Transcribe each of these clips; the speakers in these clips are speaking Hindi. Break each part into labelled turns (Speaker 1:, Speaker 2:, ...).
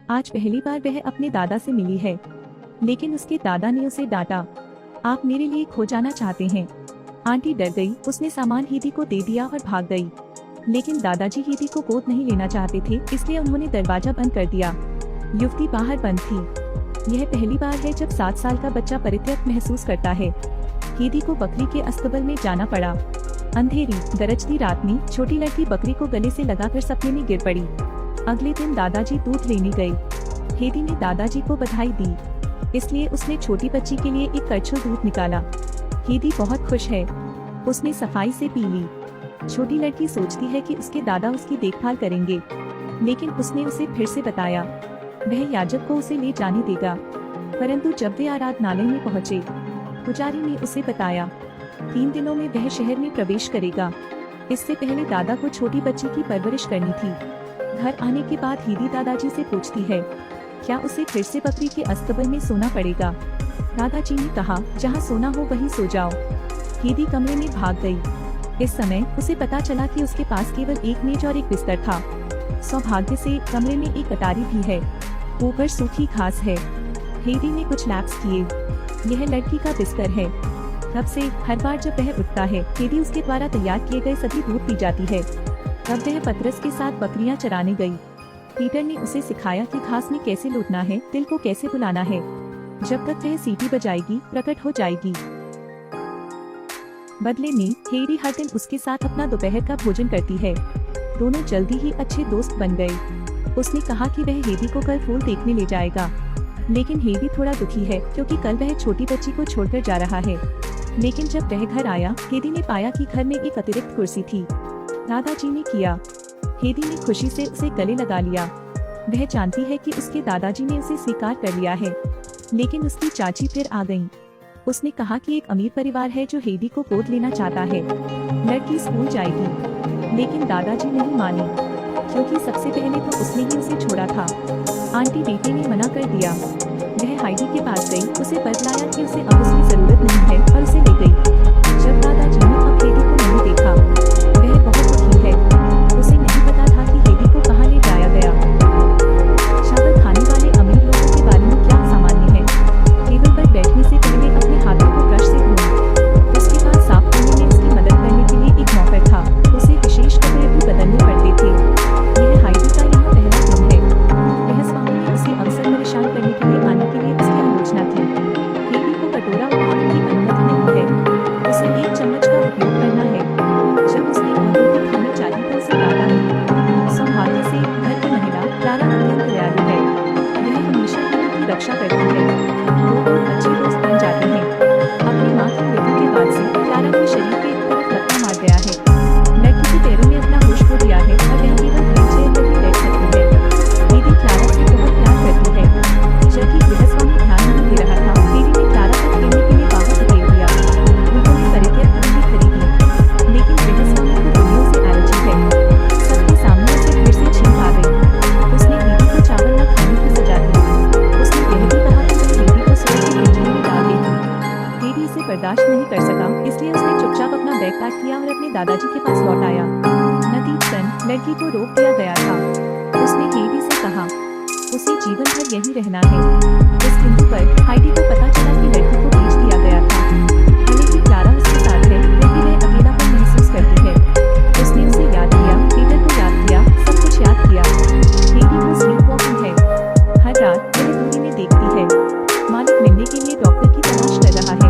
Speaker 1: आज पहली बार वह अपने दादा से मिली है, लेकिन उसके दादा ने उसे डांटा। आप मेरे लिए खो जाना चाहते हैं। आंटी डर गई। उसने सामान हेदी को दे दिया और भाग गई। लेकिन दादाजी हेदी को गोद नहीं लेना चाहते थे, इसलिए उन्होंने दरवाजा बंद कर दिया। युवती बाहर बंद थी। यह पहली बार है जब 7 साल का बच्चा परित्यक्त महसूस करता है। हेदी को बकरी के अस्तबल में जाना पड़ा। अंधेरी गरजती रात में छोटी लड़की बकरी को गले से लगाकर सपने में गिर पड़ी। अगले दिन दादाजी दूध लेने गए। हेदी ने दादाजी को बधाई दी, इसलिए उसने छोटी बच्ची के लिए एक कड़छुल दूध निकाला। हेदी बहुत खुश है। उसने सफाई से पी ली। छोटी लड़की सोचती है कि उसके दादा उसकी देखभाल करेंगे, लेकिन उसने उसे फिर से बताया वह याजक को उसे ले जाने देगा। परंतु जब वे आराधनालय में पहुंचे, पुजारी ने उसे बताया 3 दिनों में वह शहर में प्रवेश करेगा। इससे पहले दादा को छोटी बच्ची की परवरिश करनी थी। घर आने के बाद हेदी दादाजी से पूछती है क्या उसे फिर से बकरी के अस्तबल में सोना पड़ेगा। दादाजी ने कहा जहाँ सोना हो वहीं सो जाओ। हेदी कमरे में भाग गई। इस समय उसे पता चला कि उसके पास केवल एक मेज और एक बिस्तर था। सौभाग्य से कमरे में एक अटारी भी है, ऊपर सूखी घास है। हेदी ने कुछ लैप्स किए। यह लड़की का बिस्तर है। तब से हर बार जब वह उठता है, हेदी उसके द्वारा तैयार किए गए सभी दूध पी जाती है। तब वह पतरस के साथ बकरियां चराने गई। पीटर ने उसे सिखाया कि घास में कैसे लौटना है, तिल को कैसे बुलाना है। जब तक वह सीटी बजाएगी, प्रकट हो जाएगी। बदले में हेडी हर दिन उसके साथ अपना दोपहर का भोजन करती है। दोनों जल्दी ही अच्छे दोस्त बन गए। उसने कहा कि वह हेडी को कल फूल देखने ले जाएगा, लेकिन हेडी थोड़ा दुखी है क्योंकि कल वह छोटी बच्ची को छोड़कर जा रहा है। लेकिन जब वह घर आया, हेडी ने पाया कि घर में एक अतिरिक्त कुर्सी थी। दादाजी ने किया। हेडी ने खुशी से उसे गले लगा लिया। वह जानती है कि उसके दादाजी ने उसे स्वीकार कर लिया है। लेकिन उसकी चाची फिर आ गईं। उसने कहा कि एक अमीर परिवार है जो हेडी को गोद लेना चाहता है। लड़की स्कूल जाएगी, लेकिन दादाजी नहीं माने, क्योंकि सबसे पहले तो उसने ही उसे छोड़ा था। आंटी बेटे ने मना कर दिया। वह हाइडी के पास गई, उसे बतलाया कि उसे अब उसकी जरूरत नहीं है और उसे ले गई। जब दादाजी ने अब हेडी को नहीं देखा, वह बहुत दुखी है। उसे नहीं पता था कि हेडी को कहाँ ले जाया गया। चावल खाने वाले अमीर लोगों के बारे में क्या सामान्य है। टेबल पर बैठने से पहले अपने हाथों को ब्रश से धोना। उसके बाद साफ करने में उसकी मदद करने के लिए एक नौकर था। उसे विशेष कपड़े भी बदलने पड़ते थे। यह हाइडी का यहाँ पहला दिन है। वह स्वामी ने उसे अक्सर परेशान करने के लिए आने के लिए उसकी आलोचना की। हेडी को कटोरा उठाने की अनुमति नहीं है। उसे एक चम्मच का उपयोग करना है। जब उसने रोटी खानी चाहिए तो उसे डाला नहीं। सौभाग्य से घर की महिला क्लारा अत्यंत दयालु है। वह हमेशा हेडी की रक्षा करती है। दोनों अच्छे दोस्त बन जाते हैं। अपनी माँ की मृत्यु के बाद से क्लारा के शरीर पे एक तरफ लकवा मार गया है। लड़की के पैरों में अपना होश खो दिया है और वह केवल व्हीलचेयर पर ही बैठ सकती है। हेडी क्लारा से बहुत प्यार करती है। जबकि गृहस्वामी ध्यान नहीं दे रहा था, हेडी ने क्लारा को खेलने के लिए बाहर धकेल दिया। उन्होंने परित्यक्त बकरी खरीदी, लेकिन गृहस्वामी को बिल्लियों से एलर्जी है। सबके सामने उसे फिर से छींक आ गई। उसने हेडी को चावल न खाने की सजा दी। उसने यह भी कहा कि वह हेडी को सोने की पिंजरे में डाल देगी। हेडी इसे बर्दाश्त नहीं कर सका, इसलिए उसने चुपचाप अपना बैग पैक किया और अपने दादाजी के पास लौट आया। नतीजतन लड़की को रोक दिया गया था। उसने हेडी से कहा उसे जीवन भर यहीं रहना है। इस बिंदु पर हाइडी को पता चला कि लड़की को बेच दिया गया था। हालांकि क्लारा उसके साथ है, फिर भी वह अकेलापन महसूस करती है। उसने उसे याद किया, पीटर को याद किया, सब कुछ याद किया। हेडी को स्लीप वॉकिंग है। हर रात वह दूरी में देखती है। मालिक मिलने के लिए डॉक्टर की तलाश कर रहा है।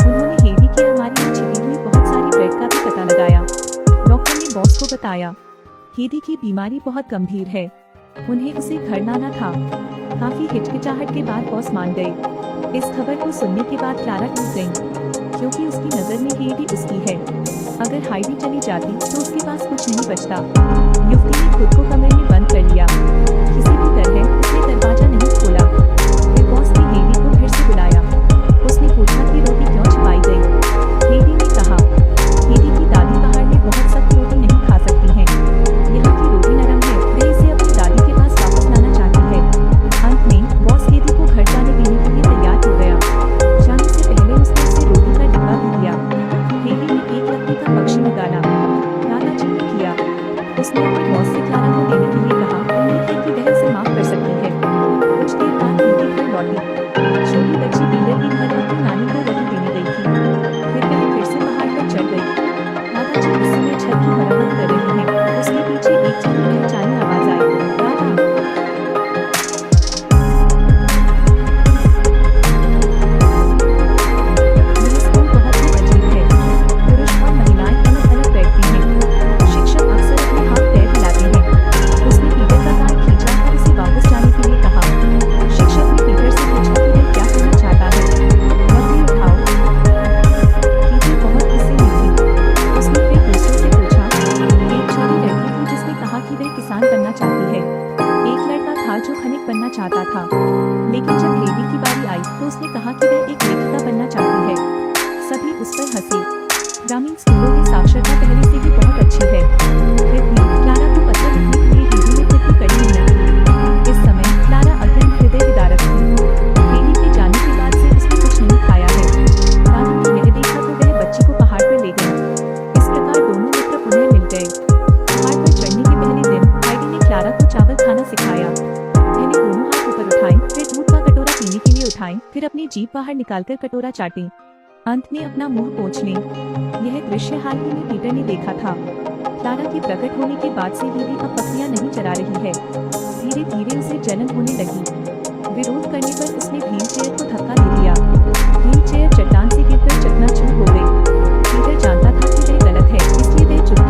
Speaker 1: उन्होंने हेडी की अलमारी में छिपी हुई बहुत सारी ब्रेड का भी पता लगाया। डॉक्टर ने बॉस को बताया हेडी की बीमारी बहुत गंभीर है। उन्हें उसे घर लाना था। काफी हिचकिचाहट के बाद बॉस मान गए। इस खबर को सुनने के बाद क्लारा टूट गई, क्योंकि उसकी नजर में हेडी उसकी है। अगर हाइडी चली जाती तो उसके पास कुछ नहीं बचता। युवती ने खुद को कमरे में बंद कर लिया। किसी भी तरह उसने दरवाजा नहीं खोला। फिर बॉस ने हेडी को फिर से बुलाया। उसने पूछा कि रोटी क्यों छिपाई गई। हेडी ने कहा हेडी की दादी बाहर में बहुत सख्त रोटी नहीं खा सकती हैं। यहाँ की रोटी नरम है, वह इसे अपनी दादी के पास वापस लाना चाहती है। अंत में बॉस हेडी को घर जाने देने के लिए तैयार हो गया। जाने से पहले उसने उसे रोटी का डिब्बा भी दिया। हेडी ने एक लकड़ी का पक्षी निकाला। दादाजी ने किया। उसने अपने बॉस से क्लारा को देने के लिए कहा, उम्मीद है कि पायलट बनना चाहता था। लेकिन जब हेदी की बारी आई तो उसने कहा कि वह एक लेखिका बनना चाहती है। सभी उस पर हंसे। ग्रामीण स्कूलों में साक्षरता पहले से ही बहुत अच्छी है। फिर भी क्लारा को पत्र लिखने के लिए हेदी ने खुद की कड़ी मेहनत की। इस समय क्लारा अत्यंत हृदय विदारक थी। हेदी के जाने के बाद से उसने कुछ नहीं खाया है। रानी ने यह देखा तो वह बच्ची को पहाड़ पर ले गई। इस प्रकार दोनों मित्र पुनः मिल गए। पहाड़ पर चढ़ने के पहले दिन हेदी ने क्लारा को चावल खाना सिखाया। पहले दोनों हाथ ऊपर उठाएं, फिर दूध का कटोरा पीने के लिए उठाएं, फिर अपनी जीभ बाहर निकालकर कटोरा चाटें। अंत में अपना मुंह पोंछ लें। यह दृश्य हाल ही में पीटर ने देखा था। क्लारा के प्रकट होने के बाद से हेदी अब बकरियां नहीं चरा रही है। धीरे धीरे उसे जलन होने लगी। विरोध करने पर उसने व्हील चेयर को धक्का दे दिया। व्हील चेयर चट्टान से गिरकर चकनाचूर हो गई। पीटर जानता था कि वह गलत है, इसलिए वह चुप